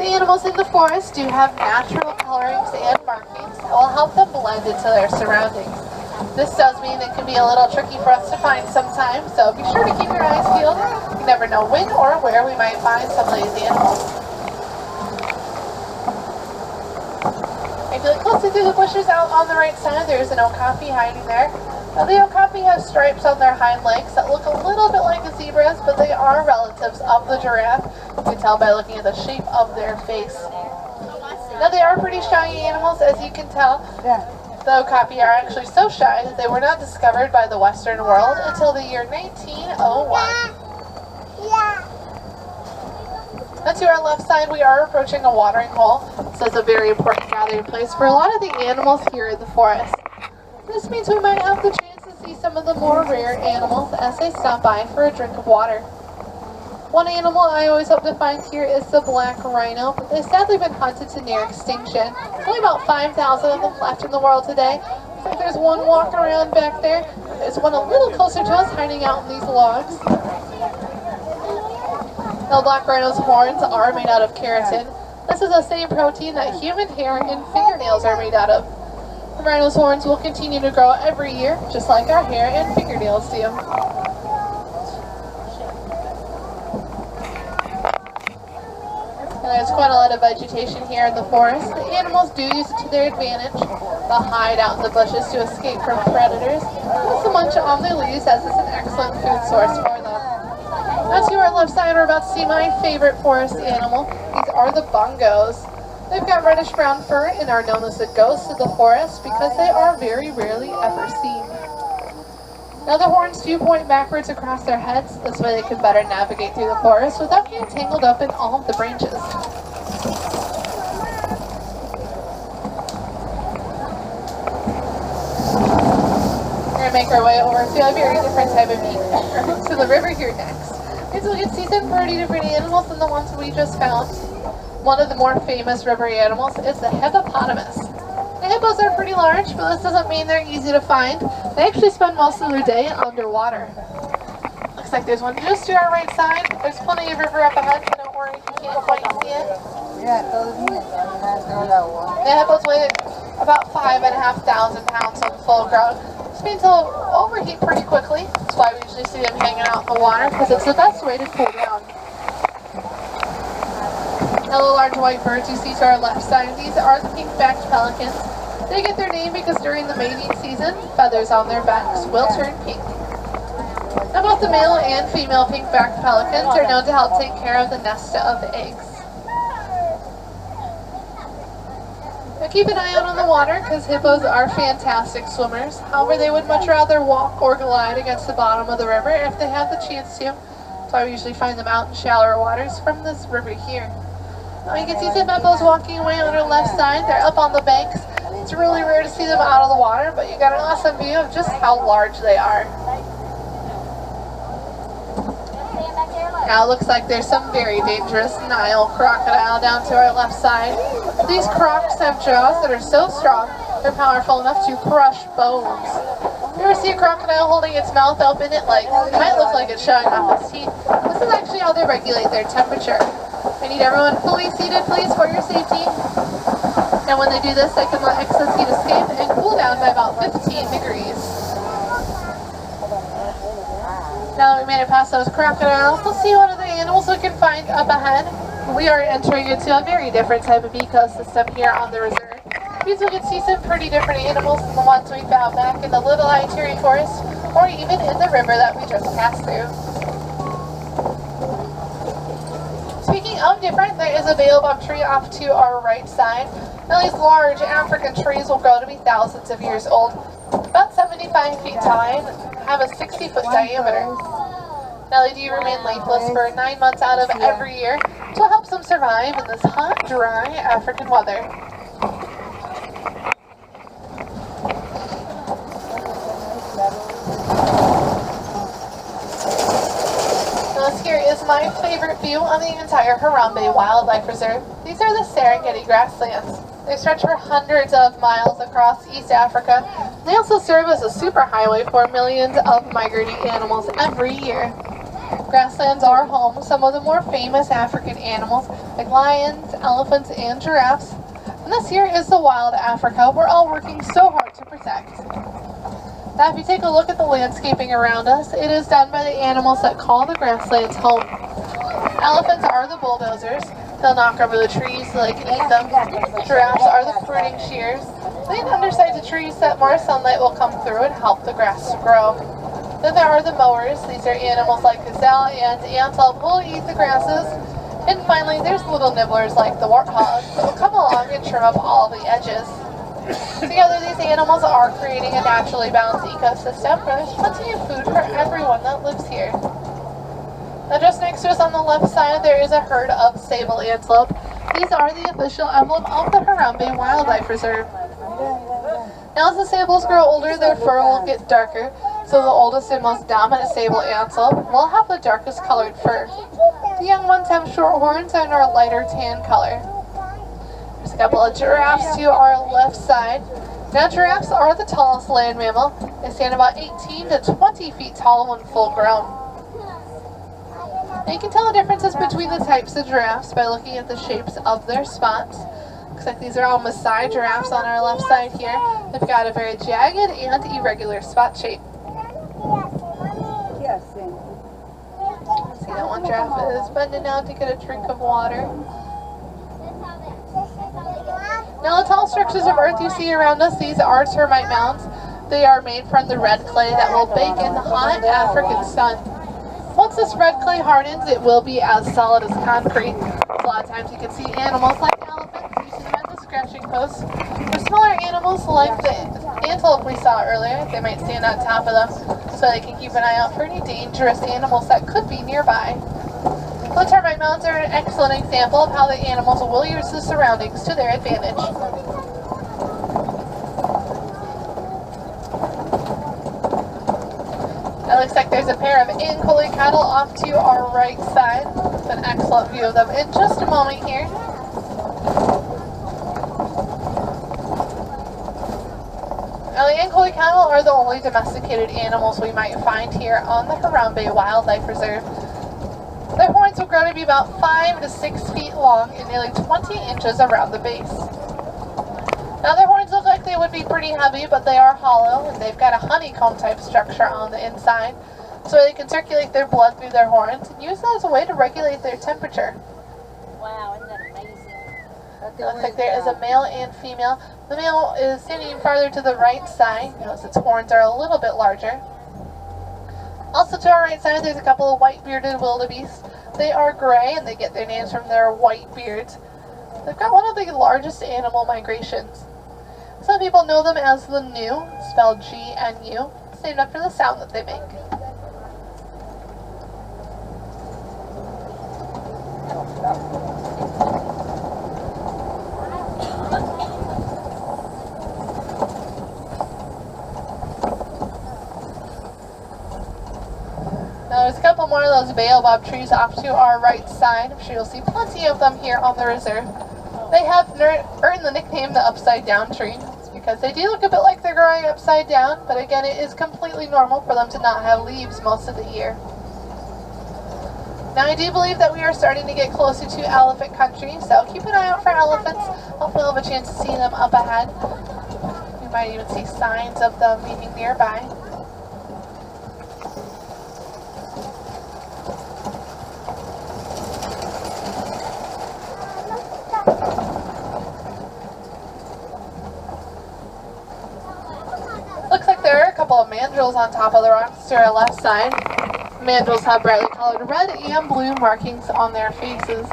The animals in the forest do have natural colorings and markings that will help them blend into their surroundings. This does mean it can be a little tricky for us to find sometimes, so be sure to keep your eyes peeled. You never know when or where we might find some of these animals. If you look closely through the bushes out on the right side, there's an okapi hiding there. Now, the okapi have stripes on their hind legs that look a little bit like a zebra's, but they are relatives of the giraffe. You can tell by looking at the shape of their face. Now, they are pretty shy animals, as you can tell. The okapi are actually so shy that they were not discovered by the Western world until the year 1901. Now, to our left side, we are approaching a watering hole. This is a very important gathering place for a lot of the animals here in the forest. This means we might have the chance to see some of the more rare animals as they stop by for a drink of water. One animal I always hope to find here is the black rhino, but they've sadly been hunted to near extinction. There's only about 5,000 of them left in the world today. Looks like there's one walking around back there. There's one a little closer to us hiding out in these logs. Now, black rhino's horns are made out of keratin. This is the same protein that human hair and fingernails are made out of. The rhino's horns will continue to grow every year, just like our hair and fingernails do. And there's quite a lot of vegetation here in the forest. The animals do use it to their advantage. They'll hide out in the bushes to escape from predators. Also munch on the leaves as it's an excellent food source for them. Now, to our left side, we're about to see my favorite forest animal. These are the bongos. They've got reddish-brown fur and are known as the ghosts of the forest because they are very rarely ever seen. Now, the horns do point backwards across their heads. This way they can better navigate through the forest without getting tangled up in all of the branches. We're going to make our way over to a very different type of beach, to the river here next. So we can see some pretty different animals than the ones we just found. One of the more famous river animals is the hippopotamus. The hippos are pretty large, but this doesn't mean they're easy to find. They actually spend most of their day underwater. Looks like there's one just to our right side. There's plenty of river up ahead, so don't worry if you can't quite see it. The hippos weigh about 5,500 pounds when full grown. This means they'll overheat pretty quickly. That's why we usually see them hanging out in the water, because it's the best way to cool down. Now, the large white birds you see to our left side, these are the pink-backed pelicans. They get their name because during the mating season, feathers on their backs will turn pink. Now, both the male and female pink-backed pelicans are known to help take care of the nest of eggs. Now, keep an eye out on the water because hippos are fantastic swimmers. However, they would much rather walk or glide against the bottom of the river if they have the chance to. So I usually find them out in shallower waters from this river here. Now, you can see some hippos walking away on our left side. They're up on the banks. It's really rare to see them out of the water, but you got an awesome view of just how large they are. Now it looks like there's some very dangerous Nile crocodile down to our left side. These crocs have jaws that are so strong, they're powerful enough to crush bones. You ever see a crocodile holding its mouth open? It might look like it's showing off its teeth. This is actually how they regulate their temperature. I need everyone fully seated, please, for your safety. And when they do this, they can let excess heat escape and cool down by about 15 degrees. Now that we made it past those crocodiles, let's see what other animals we can find up ahead. We are entering into a very different type of ecosystem here on the reserve. These we can see some pretty different animals than the ones we found back in the Little Ituri Forest, or even in the river that we just passed through. Speaking of different, there is a baobab tree off to our right side. Now, these large African trees will grow to be thousands of years old, about 75 feet tall, and have a 60-foot diameter. Now, they do remain leafless for 9 months out of every year, which will help them survive in this hot, dry African weather. Now, this here is my favorite view on the entire Harambe Wildlife Reserve. These are the Serengeti grasslands. They stretch for hundreds of miles across East Africa. They also serve as a superhighway for millions of migrating animals every year. Grasslands are home to some of the more famous African animals like lions, elephants, and giraffes. And this here is the wild Africa we're all working so hard to protect. Now if you take a look at the landscaping around us, it is done by the animals that call the grasslands home. Elephants are the bulldozers. They'll knock over the trees so they can eat them. Giraffes are the fruiting shears. They underside the trees so that more sunlight will come through and help the grass to grow. Then there are the mowers. These are animals like gazelle and antelope who will eat the grasses. And finally, there's little nibblers like the warthogs that will come along and trim up all the edges. Together, these animals are creating a naturally balanced ecosystem where there's plenty of food for everyone that lives here. Now just next to us on the left side, there is a herd of sable antelope. These are the official emblem of the Harambe Wildlife Reserve. Now as the sables grow older, their fur will get darker, so the oldest and most dominant sable antelope will have the darkest colored fur. The young ones have short horns and are a lighter tan color. There's a couple of giraffes to our left side. Now giraffes are the tallest land mammal. They stand about 18 to 20 feet tall when full grown. Now you can tell the differences between the types of giraffes by looking at the shapes of their spots. Looks like these are all Maasai giraffes on our left side here. They've got a very jagged and irregular spot shape. See that one giraffe is bending down to get a drink of water. Now the tall structures of earth you see around us, these are termite mounds. They are made from the red clay that will bake in the hot African sun. Once this red clay hardens, it will be as solid as concrete. A lot of times you can see animals like elephants using them as a scratching post. For smaller animals like the antelope we saw earlier, they might stand on top of them so they can keep an eye out for any dangerous animals that could be nearby. The termite mounds are an excellent example of how the animals will use the surroundings to their advantage. It looks like there's a pair of Ankole cattle off to our right side. It's an excellent view of them in just a moment here. Now the Ankole cattle are the only domesticated animals we might find here on the Harambe Wildlife Reserve. Their horns will grow to be about 5 to 6 feet long and nearly 20 inches around the base. Now their horns look like they would be pretty heavy, but they are hollow and they've got a honeycomb type structure on the inside, so they can circulate their blood through their horns and use that as a way to regulate their temperature. Wow, isn't that amazing? It looks like there is a male and female. The male is standing farther to the right side. Notice its horns are a little bit larger. Also to our right side, there's a couple of white-bearded wildebeest. They are gray and they get their names from their white beards. They've got one of the largest animal migrations. Some people know them as the gnu, spelled G-N-U. It's named after the sound that they make. Now there's a couple more of those baobab trees off to our right side. I'm sure you'll see plenty of them here on the reserve. They have earned the nickname the upside down tree. It's because they do look a bit like they're growing upside down, but again it is completely normal for them to not have leaves most of the year. Now I do believe that we are starting to get closer to elephant country, so keep an eye out for elephants. Hopefully we'll have a chance to see them up ahead. You might even see signs of them being nearby. Looks like there are a couple of mandrills on top of the rocks to our left side. Mandrills have brightly colored red and blue markings on their faces.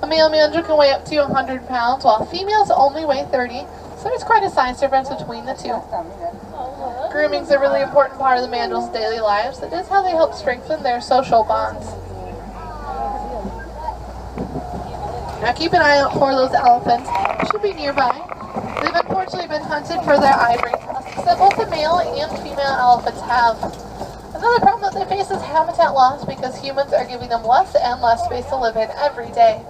A male mandrill can weigh up to 100 pounds, while females only weigh 30, so there's quite a size difference between the two. Grooming is a really important part of the mandrill's daily lives. It is how they help strengthen their social bonds. Now keep an eye out for those elephants. They should be nearby. They've unfortunately been hunted for their ivory tusks that both the male and female elephants have. Another problem that they face is habitat loss because humans are giving them less and less space to live in every day.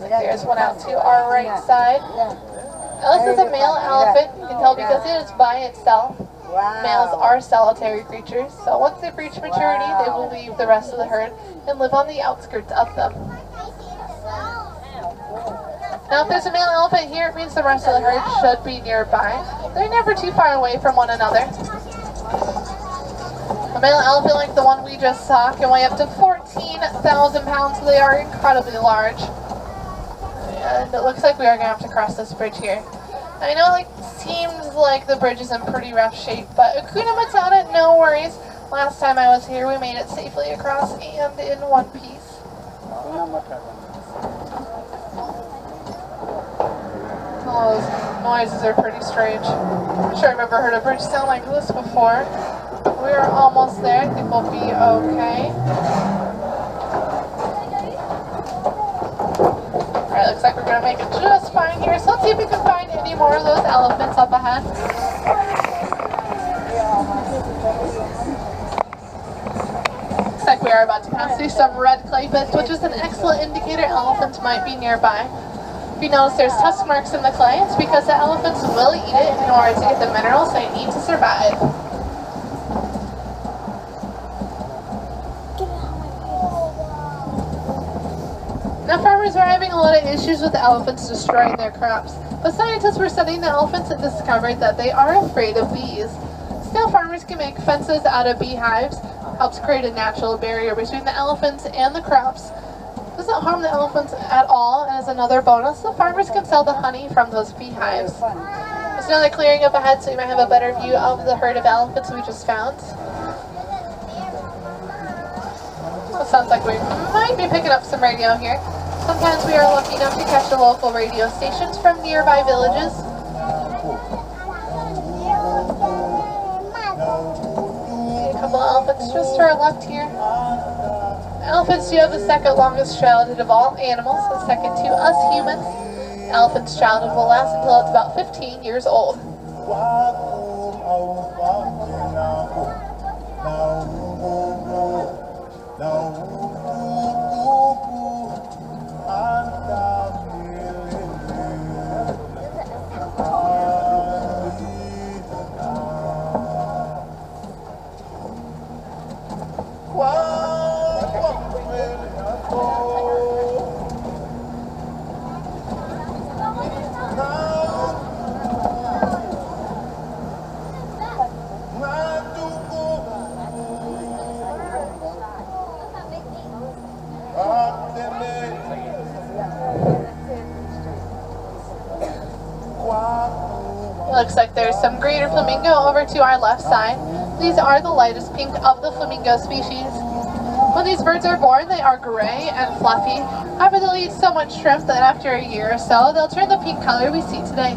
There's one out to our right side. Now this is a male elephant. You can tell because it is by itself. Males are solitary creatures, so once they've reached maturity, they will leave the rest of the herd and live on the outskirts of them. Now, if there's a male elephant here, it means the rest of the herd should be nearby. They're never too far away from one another. A male elephant like the one we just saw can weigh up to 14,000 pounds, so they are incredibly large. And it looks like we are going to have to cross this bridge here. I know it seems like the bridge is in pretty rough shape, but Hakuna Matata, no worries. Last time I was here, we made it safely across and in one piece. Oh, those noises are pretty strange. I'm sure I've never heard a bridge sound like this before. We're almost there. I think we'll be okay. Alright, looks like we're going to make it just fine here. So let's see if we can find any more of those elephants up ahead. Looks like we are about to pass through some red clay pits, which is an excellent indicator elephants might be nearby. If you notice there's tusk marks in the clay, it's because the elephants will eat it in order to get the minerals they need to survive. Now, farmers were having a lot of issues with the elephants destroying their crops, but scientists were studying the elephants and discovered that they are afraid of bees. Still, farmers can make fences out of beehives, helps create a natural barrier between the elephants and the crops. Doesn't harm the elephants at all, and as another bonus, the farmers can sell the honey from those beehives. There's another clearing up ahead, so you might have a better view of the herd of elephants we just found. Well, sounds like we might be picking up some radio here. Sometimes we are lucky enough to catch the local radio stations from nearby villages. See a couple of elephants just to our left here. Elephants do have the second longest childhood of all animals, the second to us humans. Elephant's childhood will last until it's about 15 years old. Looks like there's some greater flamingo over to our left side. These are the lightest pink of the flamingo species. When these birds are born, they are gray and fluffy. However, they'll eat so much shrimp that after a year or so, they'll turn the pink color we see today.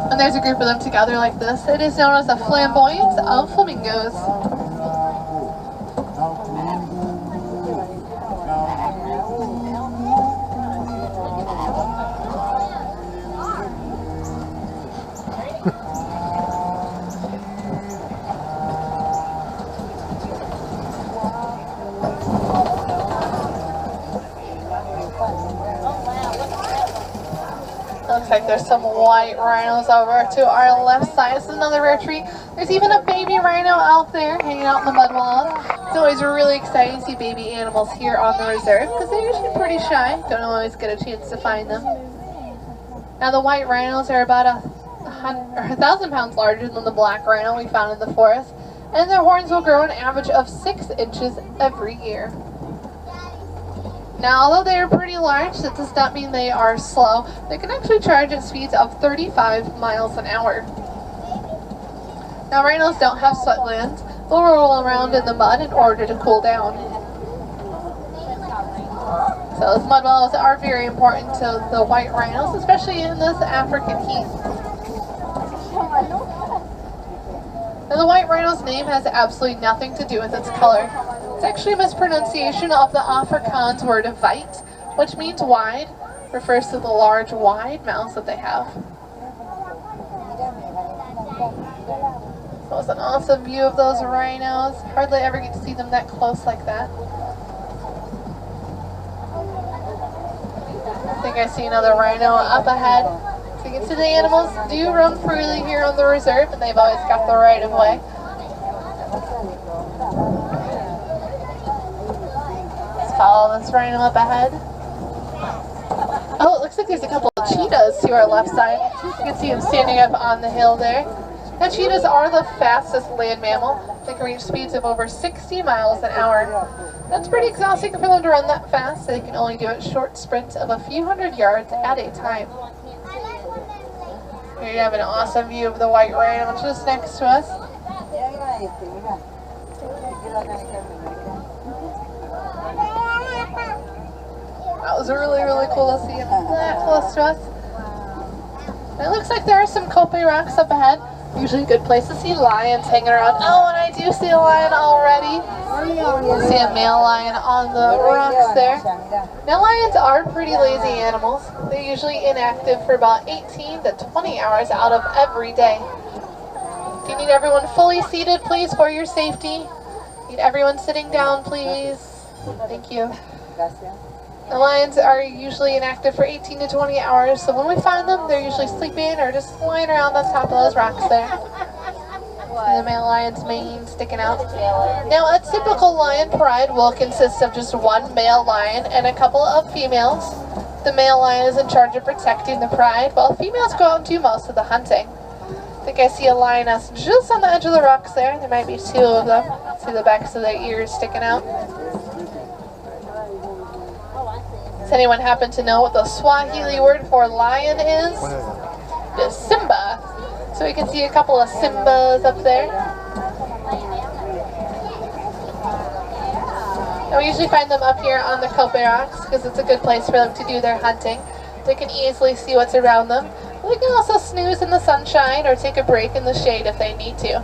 When there's a group of them together like this, it is known as a flamboyance of flamingos. Looks like there's some white rhinos over to our left side. This is another rare treat. There's even a baby rhino out there hanging out in the mud walls. It's always really exciting to see baby animals here on the reserve because they're usually pretty shy. Don't always get a chance to find them. Now the white rhinos are about 1,000 pounds larger than the black rhino we found in the forest, and their horns will grow an average of 6 inches every year. Now, although they are pretty large, that does not mean they are slow. They can actually charge at speeds of 35 miles an hour. Now, rhinos don't have sweat glands. They'll roll around in the mud in order to cool down. So those mud wallows are very important to the white rhinos, especially in this African heat. Now, the white rhino's name has absolutely nothing to do with its color. It's actually a mispronunciation of the Afrikaans word "weit," which means wide, refers to the large, wide mouths that they have. That was an awesome view of those rhinos. Hardly ever get to see them that close like that. I think I see another rhino up ahead. You can see the animals do roam freely here on the reserve, and they've always got the right of way. Let's follow this rhino up ahead. Oh, it looks like there's a couple of cheetahs to our left side. You can see them standing up on the hill there. Now, cheetahs are the fastest land mammal. They can reach speeds of over 60 miles an hour. That's pretty exhausting for them to run that fast. They can only do it short sprints of a few hundred yards at a time. Here you have an awesome view of the white rhino just next to us. That was really, really cool to see him that close to us. And it looks like there are some Cope rocks up ahead. Usually a good place to see lions hanging around. Oh, and I do see a lion already. I see a male lion on the rocks there. Now, lions are pretty lazy animals. They're usually inactive for about 18 to 20 hours out of every day. Do you need everyone fully seated, please, for your safety? Need everyone sitting down, please. Thank you. The lions are usually inactive for 18 to 20 hours, so when we find them, they're usually sleeping or just lying around on top of those rocks there. See the male lion's mane sticking out. Now, a typical lion pride will consist of just one male lion and a couple of females. The male lion is in charge of protecting the pride, while females go out and do most of the hunting. I think I see a lioness just on the edge of the rocks there. There might be two of them. See the backs of their ears sticking out. Does anyone happen to know what the Swahili word for lion is? It's Simba. So we can see a couple of Simbas up there. And we usually find them up here on the Cope rocks because it's a good place for them to do their hunting. They can easily see what's around them. They can also snooze in the sunshine or take a break in the shade if they need to.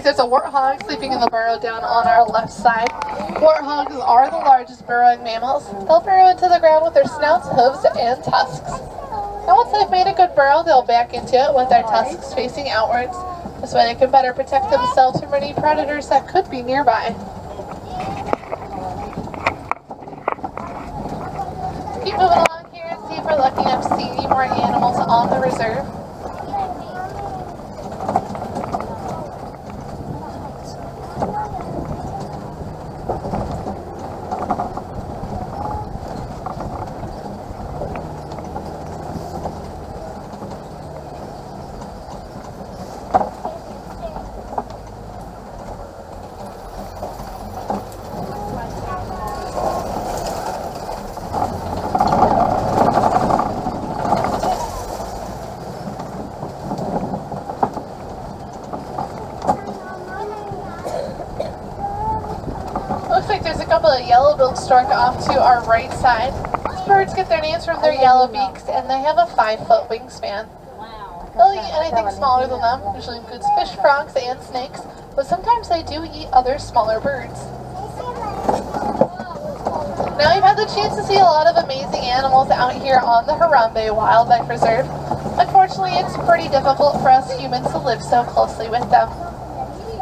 There's a warthog sleeping in the burrow down on our left side. Warthogs are the largest burrowing mammals. They'll burrow into the ground with their snouts, hooves, and tusks. Now once they've made a good burrow, they'll back into it with their tusks facing outwards. This way they can better protect themselves from any predators that could be nearby. Keep moving along here and see if we're lucky enough to see any more animals on the reserve. Yellow-billed stork off to our right side. These birds get their names from their yellow beaks, and they have a 5-foot wingspan. They'll eat anything smaller than them, usually includes fish, frogs, and snakes, but sometimes they do eat other smaller birds. Now you've had the chance to see a lot of amazing animals out here on the Harambe Wildlife Reserve. Unfortunately, it's pretty difficult for us humans to live so closely with them.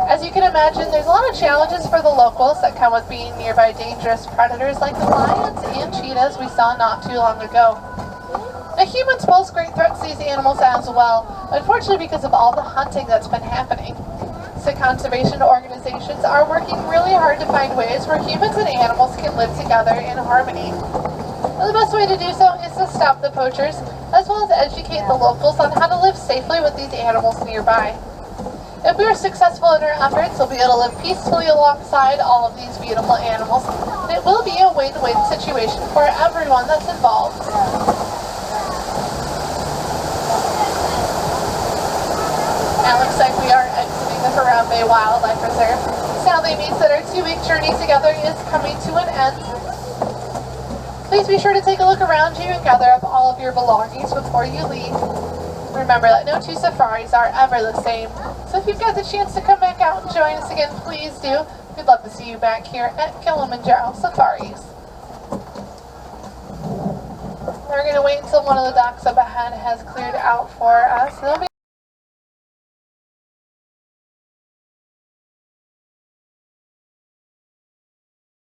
As you can imagine, there's a lot of challenges for the locals that come with being nearby dangerous predators like the lions and cheetahs we saw not too long ago. Now, humans pose great threats to these animals as well, unfortunately because of all the hunting that's been happening. So conservation organizations are working really hard to find ways where humans and animals can live together in harmony. Now, the best way to do so is to stop the poachers, as well as educate the locals on how to live safely with these animals nearby. If we are successful in our efforts, we'll be able to live peacefully alongside all of these beautiful animals. And it will be a win-win situation for everyone that's involved. Now it looks like we are exiting the Harambe Wildlife Reserve. Sadly means that our 2-week journey together is coming to an end. Please be sure to take a look around you and gather up all of your belongings before you leave. Remember that no two safaris are ever the same. So if you've got the chance to come back out and join us again, please do. We'd love to see you back here at Kilimanjaro Safaris. We're going to wait until one of the docks up ahead has cleared out for us.